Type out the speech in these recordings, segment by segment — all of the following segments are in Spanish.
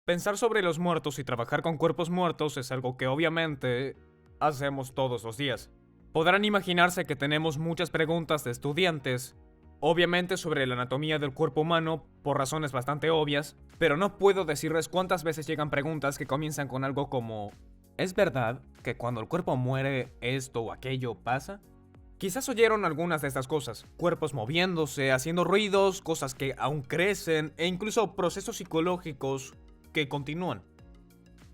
Pensar sobre los muertos y trabajar con cuerpos muertos es algo que obviamente hacemos todos los días. Podrán imaginarse que tenemos muchas preguntas de estudiantes, obviamente sobre la anatomía del cuerpo humano por razones bastante obvias, pero no puedo decirles cuántas veces llegan preguntas que comienzan con algo como ¿es verdad que cuando el cuerpo muere esto o aquello pasa? Quizás oyeron algunas de estas cosas, cuerpos moviéndose, haciendo ruidos, cosas que aún crecen e incluso procesos psicológicos que continúan.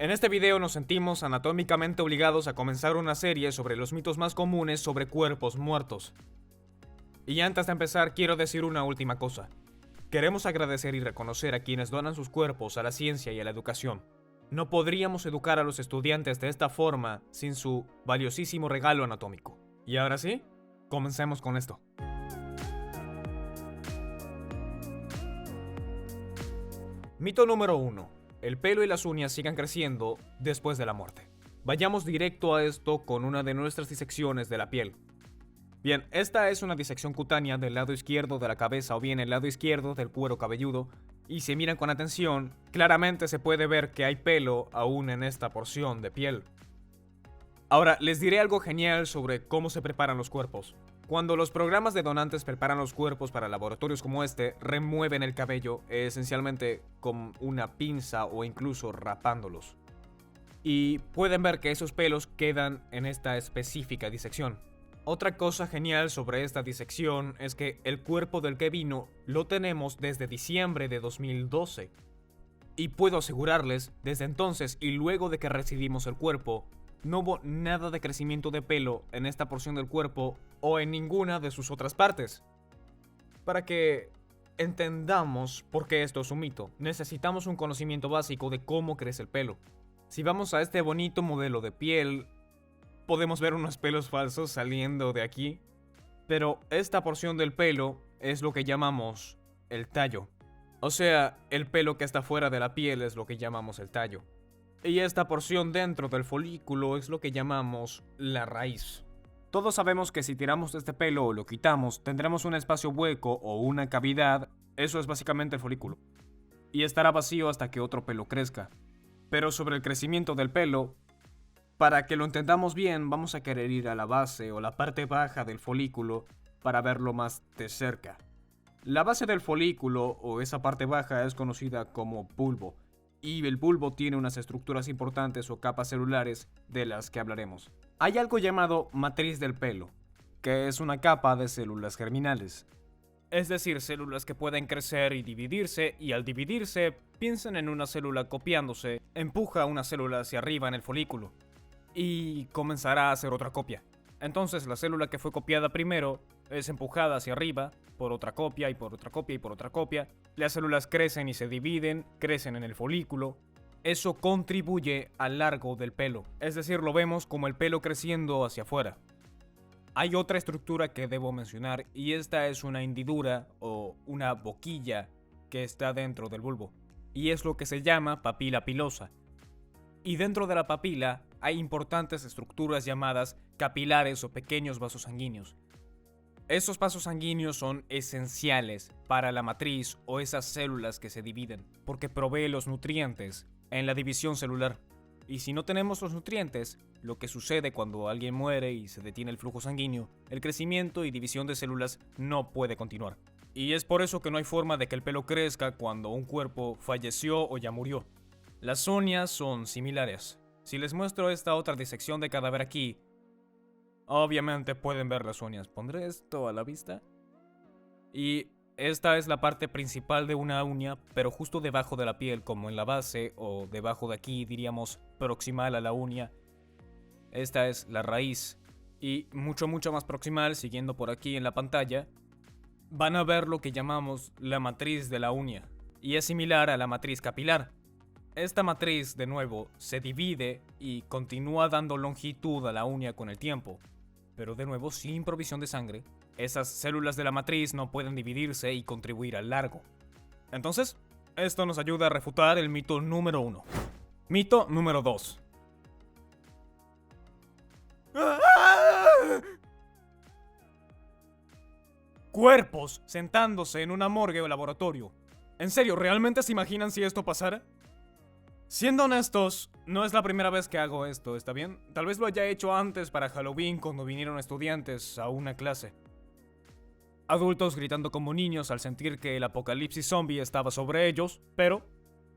En este video nos sentimos anatómicamente obligados a comenzar una serie sobre los mitos más comunes sobre cuerpos muertos. Y antes de empezar quiero decir una última cosa. Queremos agradecer y reconocer a quienes donan sus cuerpos a la ciencia y a la educación. No podríamos educar a los estudiantes de esta forma sin su valiosísimo regalo anatómico. Y ahora sí, comencemos con esto. Mito número 1. El pelo y las uñas sigan creciendo después de la muerte. Vayamos directo a esto con una de nuestras disecciones de la piel. Bien, esta es una disección cutánea del lado izquierdo de la cabeza o bien el lado izquierdo del cuero cabelludo, y si miran con atención, claramente se puede ver que hay pelo aún en esta porción de piel. Ahora, les diré algo genial sobre cómo se preparan los cuerpos. Cuando los programas de donantes preparan los cuerpos para laboratorios como este, remueven el cabello, esencialmente con una pinza o incluso rapándolos. Y pueden ver que esos pelos quedan en esta específica disección. Otra cosa genial sobre esta disección es que el cuerpo del que vino lo tenemos desde diciembre de 2012. Y puedo asegurarles, desde entonces y luego de que recibimos el cuerpo, no hubo nada de crecimiento de pelo en esta porción del cuerpo o en ninguna de sus otras partes. Para que entendamos por qué esto es un mito, necesitamos un conocimiento básico de cómo crece el pelo. Si vamos a este bonito modelo de piel, podemos ver unos pelos falsos saliendo de aquí, pero esta porción del pelo es lo que llamamos el tallo. O sea, el pelo que está fuera de la piel es lo que llamamos el tallo. Y esta porción dentro del folículo es lo que llamamos la raíz. Todos sabemos que si tiramos este pelo o lo quitamos, tendremos un espacio hueco o una cavidad, eso es básicamente el folículo. Y estará vacío hasta que otro pelo crezca. Pero sobre el crecimiento del pelo, para que lo entendamos bien, vamos a querer ir a la base o la parte baja del folículo para verlo más de cerca. La base del folículo o esa parte baja es conocida como bulbo. Y el bulbo tiene unas estructuras importantes o capas celulares de las que hablaremos. Hay algo llamado matriz del pelo, que es una capa de células germinales. Es decir, células que pueden crecer y dividirse, y al dividirse, piensen en una célula copiándose, empuja una célula hacia arriba en el folículo, y comenzará a hacer otra copia. Entonces la célula que fue copiada primero es empujada hacia arriba por otra copia y por otra copia y por otra copia. Las células crecen y se dividen, crecen en el folículo. Eso contribuye al largo del pelo, es decir, lo vemos como el pelo creciendo hacia afuera. Hay otra estructura que debo mencionar y esta es una hendidura o una boquilla que está dentro del bulbo, y es lo que se llama papila pilosa. Y dentro de la papila hay importantes estructuras llamadas capilares o pequeños vasos sanguíneos. Esos vasos sanguíneos son esenciales para la matriz o esas células que se dividen, porque provee los nutrientes en la división celular. Y si no tenemos los nutrientes, lo que sucede cuando alguien muere y se detiene el flujo sanguíneo, el crecimiento y división de células no puede continuar. Y es por eso que no hay forma de que el pelo crezca cuando un cuerpo falleció o ya murió. Las uñas son similares. Si les muestro esta otra disección de cadáver aquí, obviamente pueden ver las uñas. Pondré esto a la vista. Y esta es la parte principal de una uña, pero justo debajo de la piel, como en la base o debajo de aquí, diríamos proximal a la uña. Esta es la raíz. Y mucho más proximal, siguiendo por aquí en la pantalla, van a ver lo que llamamos la matriz de la uña. Y es similar a la matriz capilar. Esta matriz, de nuevo, se divide y continúa dando longitud a la uña con el tiempo. Pero de nuevo, sin provisión de sangre, esas células de la matriz no pueden dividirse y contribuir al largo. Entonces, esto nos ayuda a refutar el mito número 1. Mito número 2. Cuerpos sentándose en una morgue o laboratorio. ¿En serio, realmente se imaginan si esto pasara? Siendo honestos, no es la primera vez que hago esto, ¿está bien? Tal vez lo haya hecho antes para Halloween cuando vinieron estudiantes a una clase. Adultos gritando como niños al sentir que el apocalipsis zombie estaba sobre ellos, pero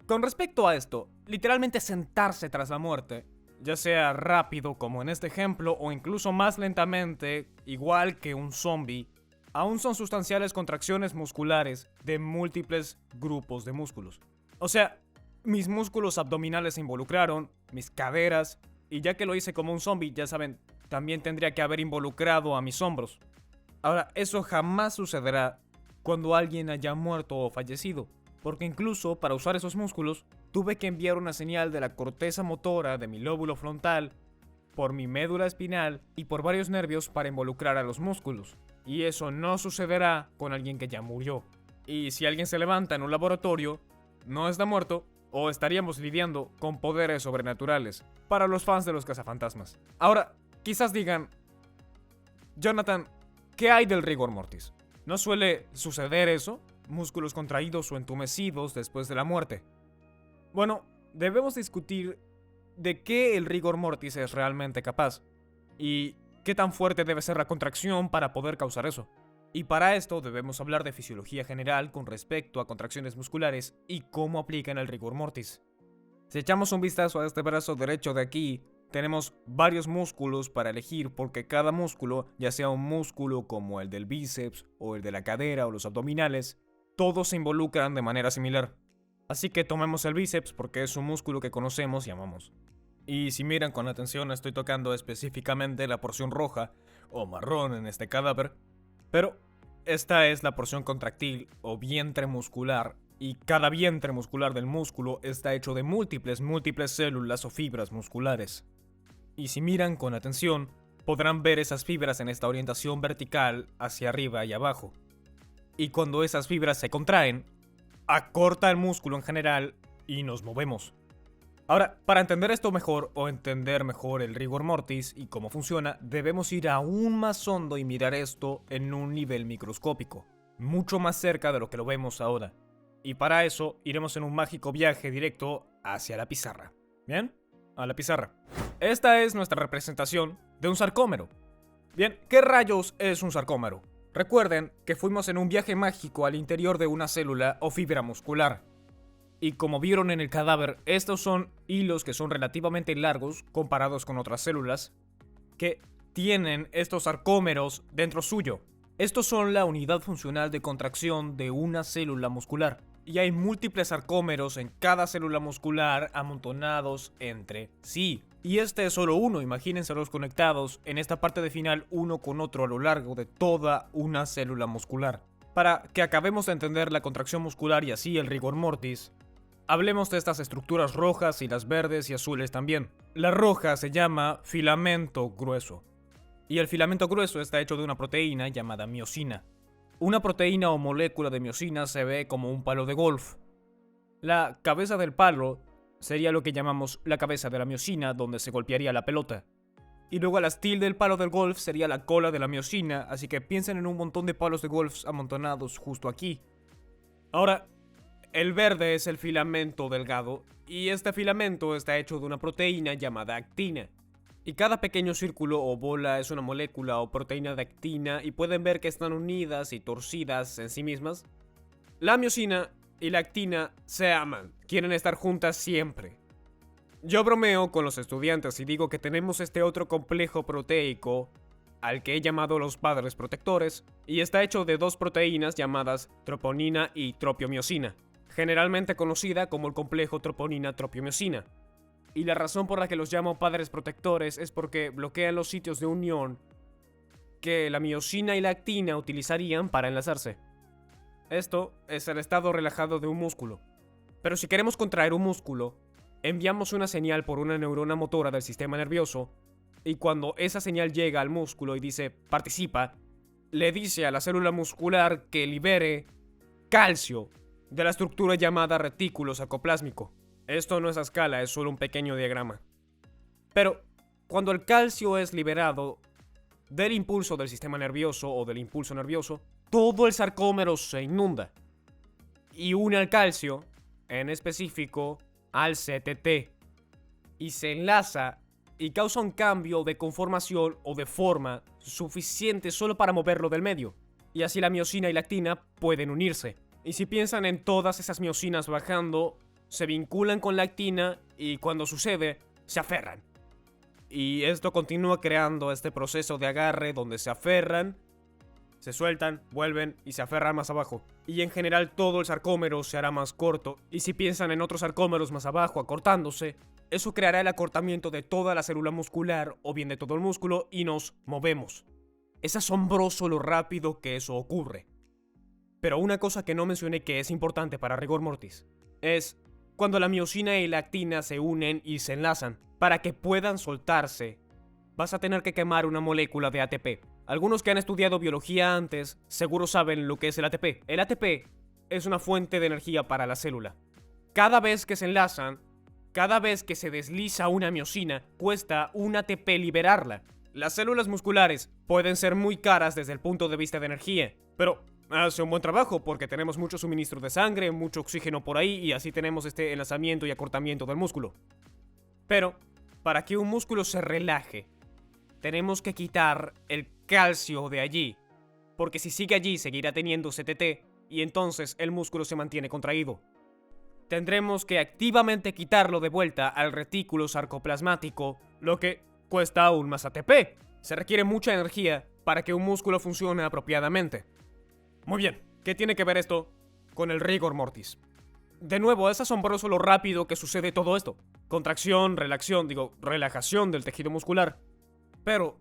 con respecto a esto, literalmente sentarse tras la muerte, ya sea rápido como en este ejemplo o incluso más lentamente, igual que un zombie, aún son sustanciales contracciones musculares de múltiples grupos de músculos. O sea, mis músculos abdominales se involucraron, mis caderas, y ya que lo hice como un zombie, ya saben, también tendría que haber involucrado a mis hombros. Ahora, eso jamás sucederá cuando alguien haya muerto o fallecido, porque incluso para usar esos músculos, tuve que enviar una señal de la corteza motora de mi lóbulo frontal, por mi médula espinal y por varios nervios para involucrar a los músculos. Y eso no sucederá con alguien que ya murió. Y si alguien se levanta en un laboratorio, no está muerto, o estaríamos lidiando con poderes sobrenaturales, para los fans de los cazafantasmas. Ahora, quizás digan, Jonathan, ¿qué hay del rigor mortis? ¿No suele suceder eso? Músculos contraídos o entumecidos después de la muerte. Bueno, debemos discutir de qué el rigor mortis es realmente capaz y qué tan fuerte debe ser la contracción para poder causar eso. Y para esto debemos hablar de fisiología general con respecto a contracciones musculares y cómo aplican el rigor mortis. Si echamos un vistazo a este brazo derecho de aquí, tenemos varios músculos para elegir porque cada músculo, ya sea un músculo como el del bíceps o el de la cadera o los abdominales, todos se involucran de manera similar. Así que tomemos el bíceps porque es un músculo que conocemos y amamos. Y si miran con atención, estoy tocando específicamente la porción roja o marrón en este cadáver, pero esta es la porción contractil o vientre muscular, y cada vientre muscular del músculo está hecho de múltiples células o fibras musculares. Y si miran con atención, podrán ver esas fibras en esta orientación vertical hacia arriba y abajo. Y cuando esas fibras se contraen, acorta el músculo en general y nos movemos. Ahora, para entender esto mejor o entender mejor el rigor mortis y cómo funciona, debemos ir aún más hondo y mirar esto en un nivel microscópico, mucho más cerca de lo que lo vemos ahora. Y para eso iremos en un mágico viaje directo hacia la pizarra. ¿Bien? A la pizarra. Esta es nuestra representación de un sarcómero. Bien, ¿qué rayos es un sarcómero? Recuerden que fuimos en un viaje mágico al interior de una célula o fibra muscular. Y como vieron en el cadáver, estos son hilos que son relativamente largos comparados con otras células que tienen estos sarcómeros dentro suyo. Estos son la unidad funcional de contracción de una célula muscular. Y hay múltiples sarcómeros en cada célula muscular amontonados entre sí. Y este es solo uno, imagínenselos conectados en esta parte de final uno con otro a lo largo de toda una célula muscular. Para que acabemos de entender la contracción muscular y así el rigor mortis, hablemos de estas estructuras rojas y las verdes y azules también. La roja se llama filamento grueso. Y el filamento grueso está hecho de una proteína llamada miosina. Una proteína o molécula de miosina se ve como un palo de golf. La cabeza del palo sería lo que llamamos la cabeza de la miosina, donde se golpearía la pelota. Y luego la astil del palo del golf sería la cola de la miosina, así que piensen en un montón de palos de golf amontonados justo aquí. Ahora, el verde es el filamento delgado, y este filamento está hecho de una proteína llamada actina. Y cada pequeño círculo o bola es una molécula o proteína de actina, y pueden ver que están unidas y torcidas en sí mismas. La miosina y la actina se aman, quieren estar juntas siempre. Yo bromeo con los estudiantes y digo que tenemos este otro complejo proteico, al que he llamado los padres protectores, y está hecho de dos proteínas llamadas troponina y tropiomiosina, generalmente conocida como el complejo troponina-tropiomiosina. Y la razón por la que los llamo padres protectores es porque bloquean los sitios de unión que la miosina y la actina utilizarían para enlazarse. Esto es el estado relajado de un músculo. Pero si queremos contraer un músculo, enviamos una señal por una neurona motora del sistema nervioso, y cuando esa señal llega al músculo y dice participa, le dice a la célula muscular que libere calcio de la estructura llamada retículo sarcoplásmico. Esto no es a escala, es solo un pequeño diagrama. Pero cuando el calcio es liberado del impulso del sistema nervioso o del impulso nervioso, todo el sarcómero se inunda y une al calcio, en específico al CTT y se enlaza y causa un cambio de conformación o de forma suficiente solo para moverlo del medio. Y así la miosina y la actina pueden unirse. Y si piensan en todas esas miosinas bajando, se vinculan con la actina y cuando sucede, se aferran. Y esto continúa creando este proceso de agarre donde se aferran, se sueltan, vuelven y se aferran más abajo. Y en general todo el sarcómero se hará más corto. Y si piensan en otros sarcómeros más abajo acortándose, eso creará el acortamiento de toda la célula muscular o bien de todo el músculo y nos movemos. Es asombroso lo rápido que eso ocurre. Pero una cosa que no mencioné que es importante para rigor mortis es cuando la miosina y la actina se unen y se enlazan. Para que puedan soltarse, vas a tener que quemar una molécula de ATP. Algunos que han estudiado biología antes seguro saben lo que es el ATP. El ATP es una fuente de energía para la célula. Cada vez que se enlazan, cada vez que se desliza una miosina, cuesta un ATP liberarla. Las células musculares pueden ser muy caras desde el punto de vista de energía, pero hace un buen trabajo porque tenemos mucho suministro de sangre, mucho oxígeno por ahí y así tenemos este enlazamiento y acortamiento del músculo. Pero, para que un músculo se relaje, tenemos que quitar el calcio de allí, porque si sigue allí seguirá teniendo CTT y entonces el músculo se mantiene contraído. Tendremos que activamente quitarlo de vuelta al retículo sarcoplasmático, lo que cuesta aún más ATP. Se requiere mucha energía para que un músculo funcione apropiadamente. Muy bien, ¿qué tiene que ver esto con el rigor mortis? De nuevo, es asombroso lo rápido que sucede todo esto. Contracción, relajación del tejido muscular. Pero,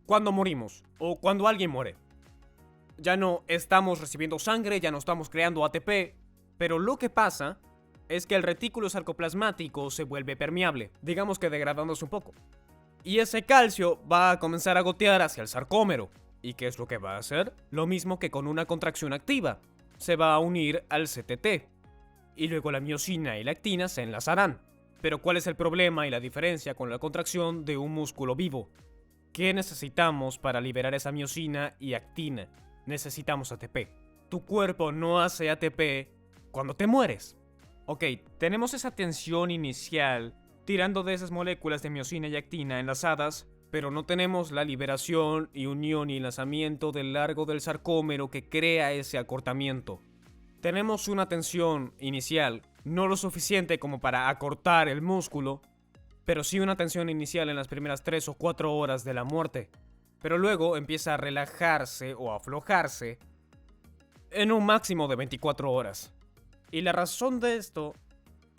cuando morimos, o cuando alguien muere, ya no estamos recibiendo sangre, ya no estamos creando ATP, pero lo que pasa es que el retículo sarcoplasmático se vuelve permeable, digamos que degradándose un poco. Y ese calcio va a comenzar a gotear hacia el sarcómero. ¿Y qué es lo que va a hacer? Lo mismo que con una contracción activa. Se va a unir al CTT. Y luego la miosina y la actina se enlazarán. Pero ¿cuál es el problema y la diferencia con la contracción de un músculo vivo? ¿Qué necesitamos para liberar esa miosina y actina? Necesitamos ATP. Tu cuerpo no hace ATP cuando te mueres. Ok, tenemos esa tensión inicial tirando de esas moléculas de miosina y actina enlazadas, pero no tenemos la liberación y unión y enlazamiento del largo del sarcómero que crea ese acortamiento. Tenemos una tensión inicial, no lo suficiente como para acortar el músculo, pero sí una tensión inicial en las primeras 3 o 4 horas de la muerte. Pero luego empieza a relajarse o aflojarse en un máximo de 24 horas. Y la razón de esto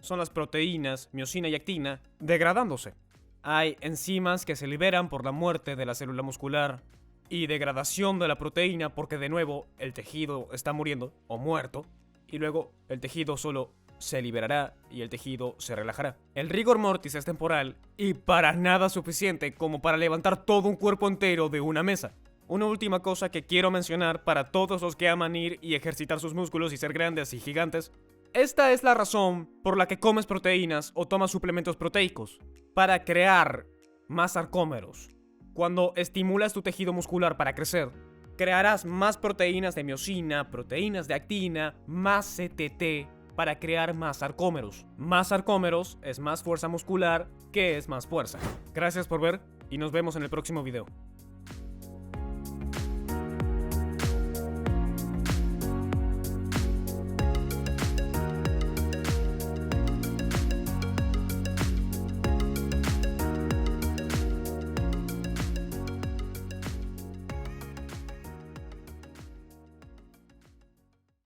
son las proteínas, miosina y actina, degradándose. Hay enzimas que se liberan por la muerte de la célula muscular y degradación de la proteína porque de nuevo el tejido está muriendo o muerto y luego el tejido solo se liberará y el tejido se relajará. El rigor mortis es temporal y para nada suficiente como para levantar todo un cuerpo entero de una mesa. Una última cosa que quiero mencionar para todos los que aman ir y ejercitar sus músculos y ser grandes y gigantes. Esta es la razón por la que comes proteínas o tomas suplementos proteicos, para crear más sarcómeros. Cuando estimulas tu tejido muscular para crecer, crearás más proteínas de miosina, proteínas de actina, más CTT, para crear más sarcómeros. Más sarcómeros es más fuerza muscular, que es más fuerza. Gracias por ver y nos vemos en el próximo video.